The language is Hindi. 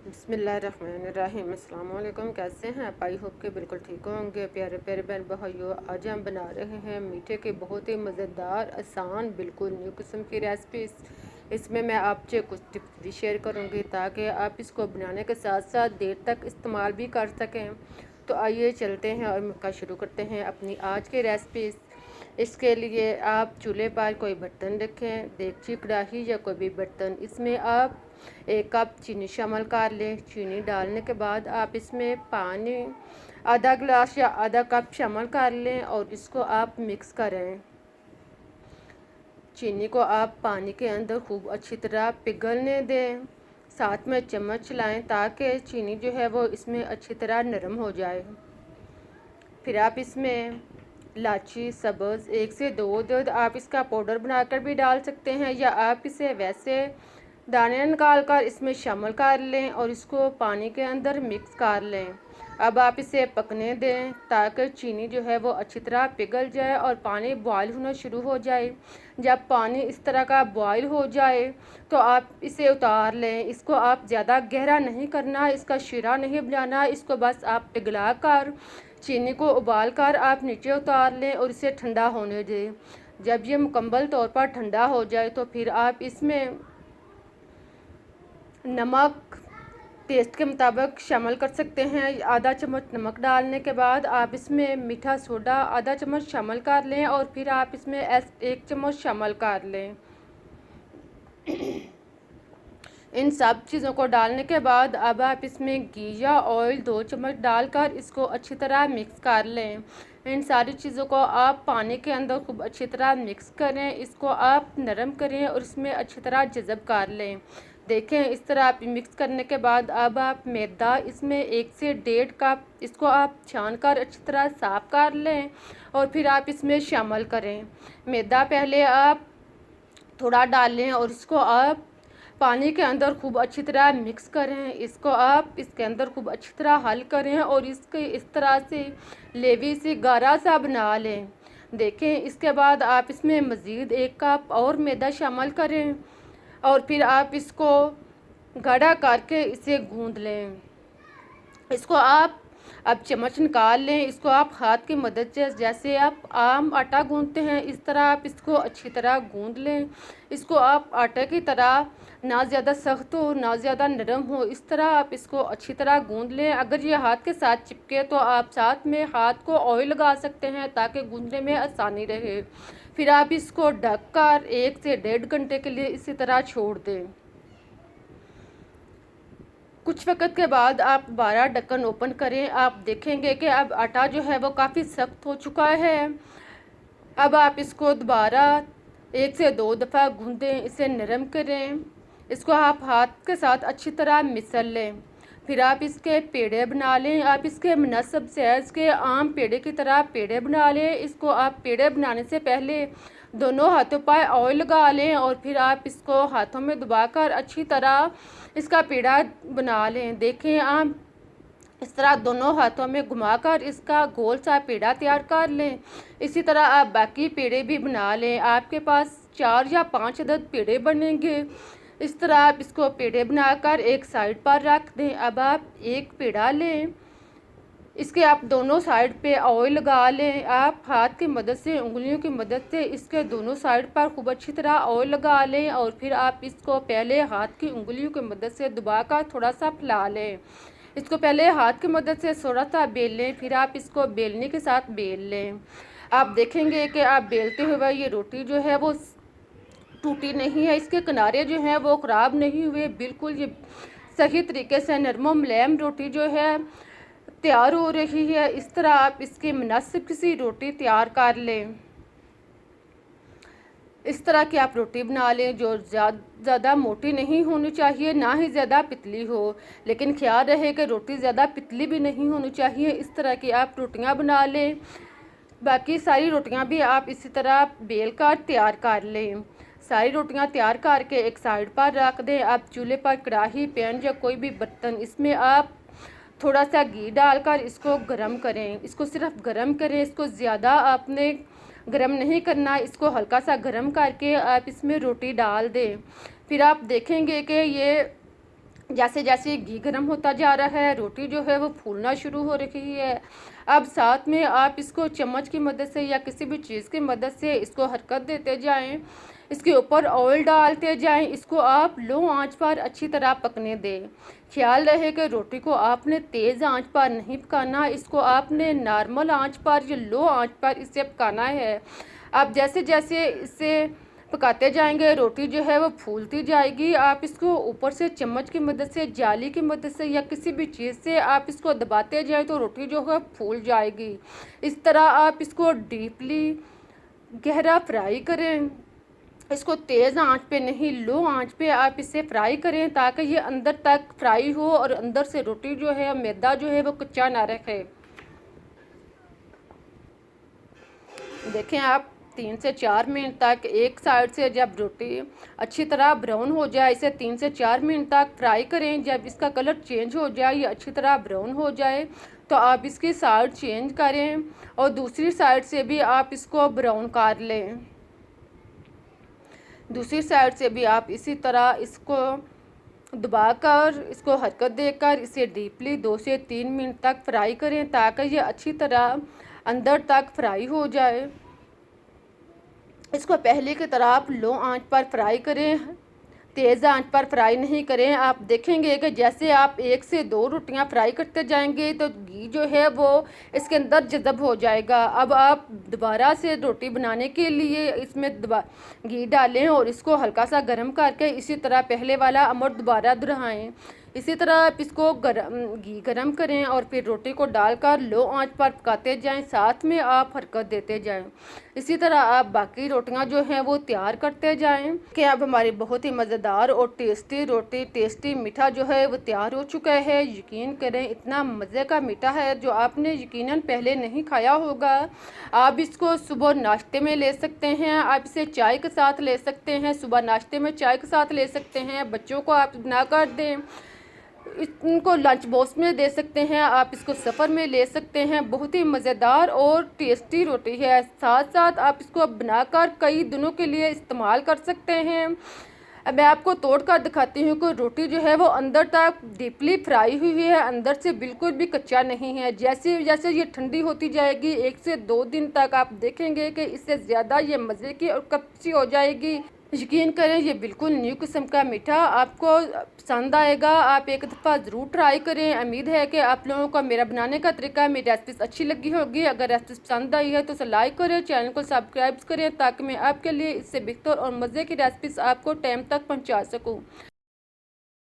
बिस्मिल्लाहिर्रहमानिर्रहीम। अस्सलाम वालेकुम। कैसे हैं आप? आई होप के बिल्कुल ठीक होंगे। प्यारे प्यारे बहन भाइयों, आज हम बना रहे हैं मीठे के बहुत ही मज़ेदार, आसान, बिल्कुल न्यू किस्म की रेसिपी। इसमें मैं आपसे कुछ टिप्स भी शेयर करूंगी ताकि आप इसको बनाने के साथ साथ देर तक इस्तेमाल भी कर सकें। तो आइए चलते हैं और मक्का शुरू करते हैं अपनी आज की रेसिपी। इसके लिए आप चूल्हे पर कोई बर्तन रखें, देगची, कढ़ाई या कोई भी बर्तन। इसमें आप 1 कप चीनी शामिल कर लें। चीनी डालने के बाद आप इसमें पानी आधा गिलास या आधा कप शामिल कर लें और इसको आप मिक्स करें। चीनी को आप पानी के अंदर खूब अच्छी तरह पिघलने दें। साथ में चम्मच चलाएं ताकि चीनी जो है वो इसमें अच्छी तरह नरम हो जाए। फिर आप इसमें इलायची सब्ज़ 1 से 2 अदद आप इसका पाउडर बनाकर भी डाल सकते हैं या आप इसे वैसे दाने निकाल कर इसमें शामिल कर लें और इसको पानी के अंदर मिक्स कर लें। अब आप इसे पकने दें ताकि चीनी जो है वो अच्छी तरह पिघल जाए और पानी बॉयल होना शुरू हो जाए। जब पानी इस तरह का बॉयल हो जाए तो आप इसे उतार लें। इसको आप ज़्यादा गहरा नहीं करना, इसका शीरा नहीं बनाना, इसको बस आप पिघला कर चीनी को उबाल कर आप नीचे उतार लें और इसे ठंडा होने दें। जब ये मुकम्मल तौर पर ठंडा हो जाए तो फिर आप इसमें नमक टेस्ट के मुताबिक शामिल कर सकते हैं। आधा चम्मच नमक डालने के बाद आप इसमें मीठा सोडा आधा चम्मच शामिल कर लें और फिर आप इसमें 1 चम्मच शामिल कर लें। इन सब चीज़ों को डालने के बाद अब आप इसमें घी या ऑयल 2 चम्मच डालकर इसको अच्छी तरह मिक्स कर लें। इन सारी चीज़ों को आप पानी के अंदर खूब अच्छी तरह मिक्स करें, इसको आप नरम करें और इसमें अच्छी तरह जज़ब कर लें। देखें इस तरह आप मिक्स करने के बाद अब आप मैदा इसमें 1 से 1.5 कप इसको आप छान कर अच्छी तरह साफ़ कर लें और फिर आप इसमें शामिल करें। मैदा पहले आप थोड़ा डालें और इसको आप पानी के अंदर खूब अच्छी तरह मिक्स करें। इसको आप इसके अंदर खूब अच्छी तरह हल करें और इसके इस तरह से लेवी से गाढ़ा सा बना लें। देखें इसके बाद आप इसमें मज़ीद 1 कप और मैदा शामिल करें और फिर आप इसको गाढ़ा करके इसे गूंद लें। इसको आप अब चम्मच निकाल लें। इसको आप हाथ की मदद से जैसे आप आम आटा गूंदते हैं इस तरह आप इसको अच्छी तरह गूंद लें। इसको आप आटे की तरह ना ज़्यादा सख्त हो ना ज़्यादा नरम हो, इस तरह आप इसको अच्छी तरह गूंद लें। अगर ये हाथ के साथ चिपके तो आप साथ में हाथ को ऑयल लगा सकते हैं ताकि गूंदने में आसानी रहे। फिर आप इसको ढककर 1 से 1.5 घंटे के लिए इसी तरह छोड़ दें। कुछ वक़्त के बाद आप दोबारा ढक्कन ओपन करें। आप देखेंगे कि अब आटा जो है वो काफ़ी सख्त हो चुका है। अब आप इसको दोबारा 1 से 2 दफ़ा गूंदें, इसे नरम करें। इसको आप हाथ के साथ अच्छी तरह मिसल लें। फिर आप इसके पेड़े बना लें। आप इसके मुनासिब साइज़ के आम पेड़े की तरह पेड़े बना लें। इसको आप पेड़े बनाने से पहले दोनों हाथों पर ऑयल लगा लें और फिर आप इसको हाथों में दबाकर अच्छी तरह इसका पेड़ा बना लें। देखें आप इस तरह दोनों हाथों में घुमाकर इसका गोल सा पेड़ा तैयार कर लें। इसी तरह आप बाकी पेड़े भी बना लें। आपके पास 4 या 5 अदद पेड़े बनेंगे। इस तरह आप इसको पेड़े बनाकर एक साइड पर रख दें। अब आप एक पेड़ा लें, इसके आप दोनों साइड पे ऑयल लगा लें। आप हाथ की मदद से उंगलियों की मदद से इसके दोनों साइड पर खूब अच्छी तरह ऑयल लगा लें और फिर आप इसको पहले हाथ की उंगलियों की मदद से दबाकर थोड़ा सा फैला लें। इसको पहले हाथ की मदद से थोड़ा सा बेल लें, फिर आप इसको बेलने के साथ बेल लें। आप देखेंगे कि आप बेलते हुए ये रोटी जो है वो टूटी नहीं है, इसके किनारे जो हैं वो ख़राब नहीं हुए, बिल्कुल ये सही तरीके से नरम मुलायम रोटी जो है तैयार हो रही है। इस तरह आप इसके मुनासिब किसी रोटी तैयार कर लें। इस तरह की आप रोटी बना लें जो ज़्यादा मोटी नहीं होनी चाहिए ना ही ज़्यादा पतली हो, लेकिन ख्याल रहे कि रोटी ज़्यादा पतली भी नहीं होनी चाहिए। इस तरह की आप रोटियां बना लें। बाकी सारी रोटियां भी आप इसी तरह बेल कर तैयार कर लें। सारी रोटियां तैयार करके एक साइड पर रख दें। आप चूल्हे पर कढ़ाई, पैन या कोई भी बर्तन, इसमें आप थोड़ा सा घी डालकर इसको गरम करें। इसको सिर्फ गरम करें, इसको ज़्यादा आपने गरम नहीं करना। इसको हल्का सा गरम करके आप इसमें रोटी डाल दें। फिर आप देखेंगे कि ये जैसे जैसे घी गर्म होता जा रहा है, रोटी जो है वो फूलना शुरू हो रही है। अब साथ में आप इसको चम्मच की मदद से या किसी भी चीज़ की मदद से इसको हरकत देते जाएं, इसके ऊपर ऑयल डालते जाएं, इसको आप लो आंच पर अच्छी तरह पकने दें। ख्याल रहे कि रोटी को आपने तेज़ आंच पर नहीं पकाना, इसको आपने नॉर्मल आंच पर या लो आंच पर इसे पकाना है। अब जैसे जैसे इसे पकाते जाएंगे रोटी जो है वो फूलती जाएगी। आप इसको ऊपर से चम्मच की मदद से, जाली की मदद से या किसी भी चीज़ से आप इसको दबाते जाएं तो रोटी जो है फूल जाएगी। इस तरह आप इसको डीपली गहरा फ्राई करें। इसको तेज़ आंच पे नहीं, लो आंच पे आप इसे फ्राई करें ताकि ये अंदर तक फ्राई हो और अंदर से रोटी जो है, मैदा जो है वो कच्चा ना रखे। देखें आप 3 से 4 मिनट तक एक साइड से जब रोटी अच्छी तरह ब्राउन हो जाए, इसे 3 से 4 मिनट तक फ्राई करें। जब इसका कलर चेंज हो जाए, ये अच्छी तरह ब्राउन हो जाए, तो आप इसकी साइड चेंज करें और दूसरी साइड से भी आप इसको ब्राउन कर लें। दूसरी साइड से भी आप इसी तरह इसको दबाकर, इसको हरकत देकर इसे डीपली 2 से 3 मिनट तक फ्राई करें ताकि ये अच्छी तरह अंदर तक फ्राई हो जाए। इसको पहले की तरह आप लो आंच पर फ्राई करें, तेज़ आंच पर फ्राई नहीं करें। आप देखेंगे कि जैसे आप 1 से 2 रोटियां फ्राई करते जाएंगे तो घी जो है वो इसके अंदर जज़ब हो जाएगा। अब आप दोबारा से रोटी बनाने के लिए इसमें घी डालें और इसको हल्का सा गर्म करके इसी तरह पहले वाला अमर दोबारा दोहराएं। इसी तरह आप इसको घी गरम करें और फिर रोटी को डालकर लो आंच पर पकाते जाएं, साथ में आप हरकत देते जाएं। इसी तरह आप बाकी रोटियां जो हैं वो तैयार करते जाएं कि अब हमारी बहुत ही मज़ेदार और टेस्टी रोटी, टेस्टी मीठा जो है वो तैयार हो चुका है। यकीन करें इतना मज़े का मीठा है जो आपने यकीनन पहले नहीं खाया होगा। आप इसको सुबह नाश्ते में ले सकते हैं, आप इसे चाय के साथ ले सकते हैं, सुबह नाश्ते में चाय के साथ ले सकते हैं। बच्चों को आप बना कर दें, इनको लंच बॉक्स में दे सकते हैं, आप इसको सफ़र में ले सकते हैं। बहुत ही मज़ेदार और टेस्टी रोटी है। साथ साथ आप इसको बनाकर कई दिनों के लिए इस्तेमाल कर सकते हैं। अब मैं आपको तोड़ कर दिखाती हूँ कि रोटी जो है वो अंदर तक डीपली फ्राई हुई है, अंदर से बिल्कुल भी कच्चा नहीं है। जैसे जैसे ये ठंडी होती जाएगी 1 से 2 दिन तक आप देखेंगे कि इससे ज़्यादा ये मज़े की और कच्ची हो जाएगी। यकीन करें ये बिल्कुल न्यू किस्म का मीठा आपको पसंद आएगा। आप एक दफ़ा ज़रूर ट्राई करें। उम्मीद है कि आप लोगों को मेरा बनाने का तरीका, मेरी रेसिपी अच्छी लगी होगी। अगर रेसिपी पसंद आई है तो उसे लाइक करें, चैनल को सब्सक्राइब करें ताकि मैं आपके लिए इससे बेहतर और मज़े की रेसिपीज़ आपको टाइम तक पहुंचा सकूं।